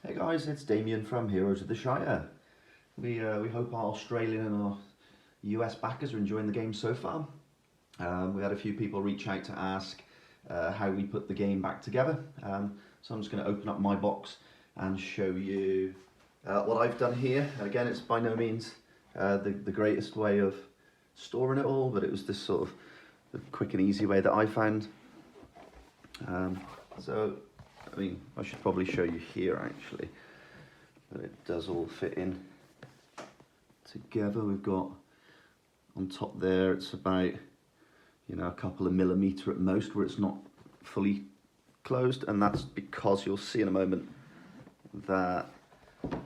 Hey guys, it's Damien from Heroes of the Shire. We hope our Australian and our US backers are enjoying the game so far. We had a few people reach out to ask how we put the game back together. So I'm just going to open up my box and show you what I've done here. And again, it's by no means the greatest way of storing it all, but it was this sort of the quick and easy way that I found. I should probably show you here actually that it does all fit in together. We've got on top there, it's about a couple of millimetre at most where it's not fully closed, and that's because you'll see in a moment that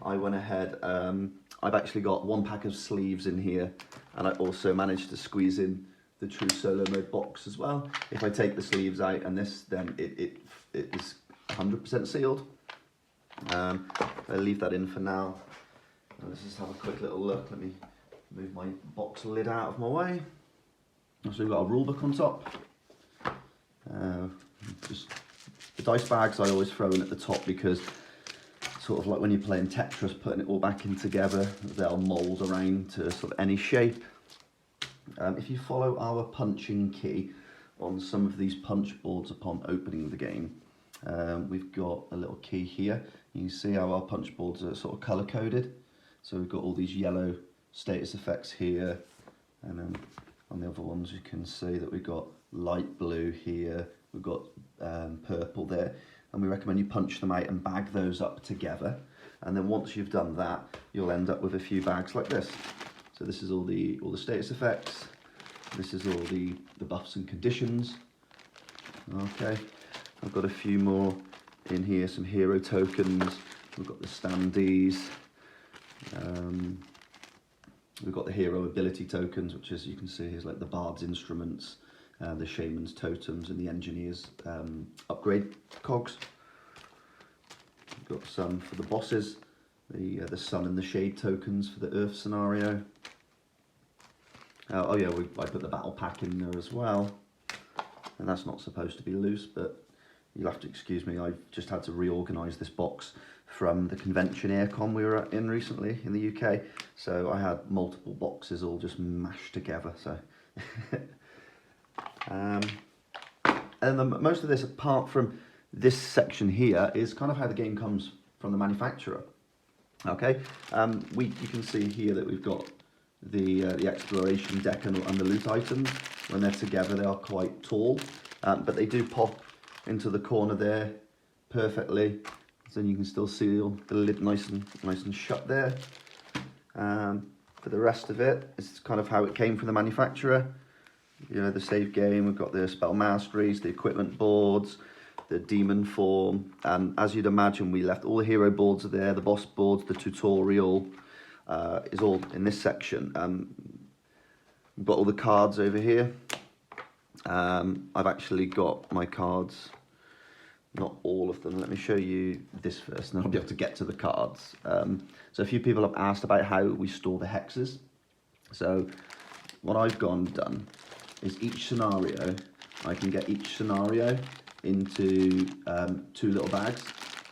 I went ahead. I've actually got one pack of sleeves in here, and I also managed to squeeze in the true solo mode box as well. If I take the sleeves out and this, then it is 100% sealed. I'll leave that in for now. Let's just have a quick little look. Let me move my box lid out of my way. So we've got a rule book on top. Just the dice bags I always throw in at the top because sort of like when you're playing Tetris, putting it all back in together, they'll mould around to sort of any shape. If you follow our punching key on some of these punch boards upon opening the game, we've got a little key here. You can see how our punch boards are sort of colour coded. So we've got all these yellow status effects here, and then on the other ones you can see that we've got light blue here, we've got purple there, and we recommend you punch them out and bag those up together. And then once you've done that, you'll end up with a few bags like this. So this is all the status effects. This is all the buffs and conditions. Okay, I've got a few more in here, some hero tokens. We've got the standees. We've got the hero ability tokens, which as you can see is like the bard's instruments, the shaman's totems, and the engineer's upgrade cogs. We've got some for the bosses, the sun and the shade tokens for the earth scenario. Oh yeah, I put the battle pack in there as well, and that's not supposed to be loose, but you'll have to excuse me, I've just had to reorganise this box from the convention aircon we were in recently in the UK, so I had multiple boxes all just mashed together. So and most of this, apart from this section here, is kind of how the game comes from the manufacturer. Okay, you can see here that we've got the exploration deck and the loot items. When they're together, they are quite tall, but they do pop into the corner there perfectly. So you can still see the lid nice and shut there. For the rest of it, it's kind of how it came from the manufacturer. The save game, we've got the spell masteries, the equipment boards, the demon form, and as you'd imagine, we left all the hero boards are there, the boss boards, the tutorial is all in this section. We've got all the cards over here. I've actually got my cards, not all of them. Let me show you this first, and then I'll be able to get to the cards. So a few people have asked about how we store the hexes. So what I've gone and done is each scenario, I can get each scenario into 2 little bags,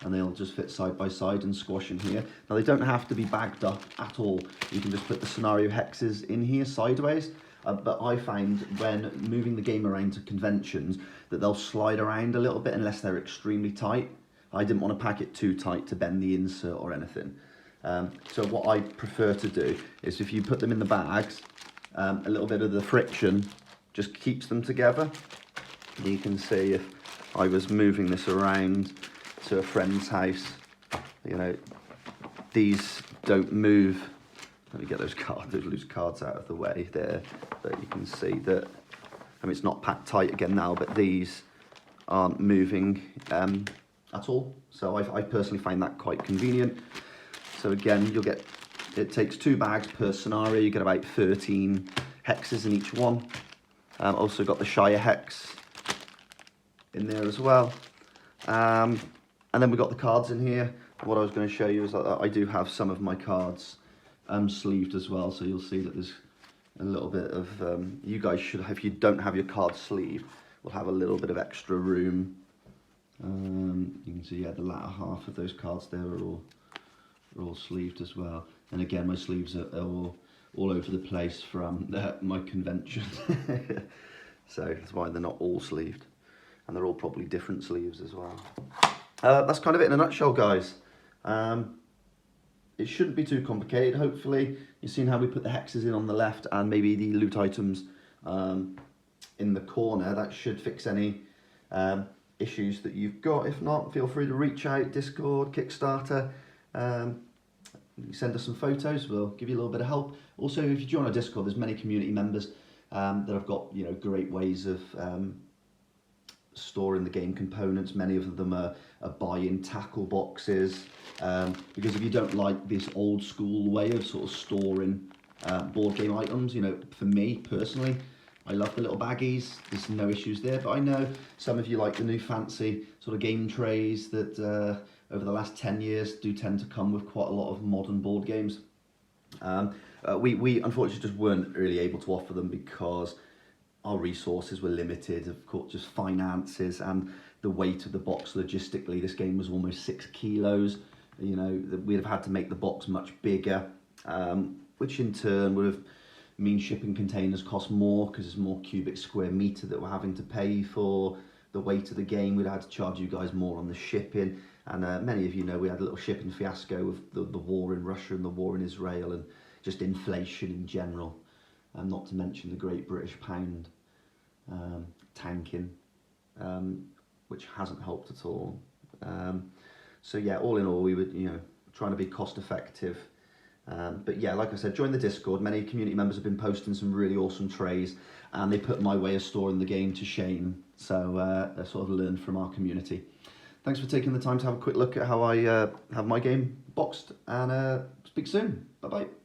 and they'll just fit side by side and squash in here. Now they don't have to be bagged up at all. You can just put the scenario hexes in here sideways. But I find when moving the game around to conventions that they'll slide around a little bit unless they're extremely tight. I didn't want to pack it too tight to bend the insert or anything. So what I prefer to do is if you put them in the bags, a little bit of the friction just keeps them together. You can see if I was moving this around to a friend's house, these don't move. Let me get those loose cards out of the way there, but you can see that, it's not packed tight again now, but these aren't moving at all. So I personally find that quite convenient. So again, it takes 2 bags per scenario, you get about 13 hexes in each one. Also got the Shire hex in there as well. And then we've got the cards in here. What I was going to show you is that I do have some of my cards sleeved as well, so you'll see that there's a little bit of, you guys should have, if you don't have your cards sleeved, will have a little bit of extra room You can see, yeah, the latter half of those cards there are all sleeved as well. And again, my sleeves are all over the place from my convention. So that's why they're not all sleeved. And they're all probably different sleeves as well. That's kind of it in a nutshell, guys. It shouldn't be too complicated, hopefully. You've seen how we put the hexes in on the left and maybe the loot items in the corner. That should fix any issues that you've got. If not, feel free to reach out, Discord, Kickstarter. Send us some photos, we'll give you a little bit of help. Also, if you join our Discord, there's many community members that have got, you know, great ways of storing the game components. Many of them are buy-in tackle boxes, because if you don't like this old school way of sort of storing board game items, you know, for me personally, I love the little baggies. There's no issues there, but I know some of you like the new fancy sort of game trays that over the last 10 years do tend to come with quite a lot of modern board games. We unfortunately just weren't really able to offer them because our resources were limited, of course, just finances and the weight of the box logistically. This game was almost 6 kilos. You know, we'd have had to make the box much bigger, which in turn would have mean shipping containers cost more because there's more cubic square meter that we're having to pay for the weight of the game. We'd had to charge you guys more on the shipping, and many of you know we had a little shipping fiasco with the war in Russia and the war in Israel and just inflation in general, and not to mention the Great British Pound tanking, which hasn't helped at all. So yeah, all in all, we were, you know, trying to be cost effective. But yeah, like I said, join the Discord. Many community members have been posting some really awesome trays, and they put my way of storing the game to shame. So they sort of learned from our community. Thanks for taking the time to have a quick look at how I have my game boxed, and speak soon. Bye bye.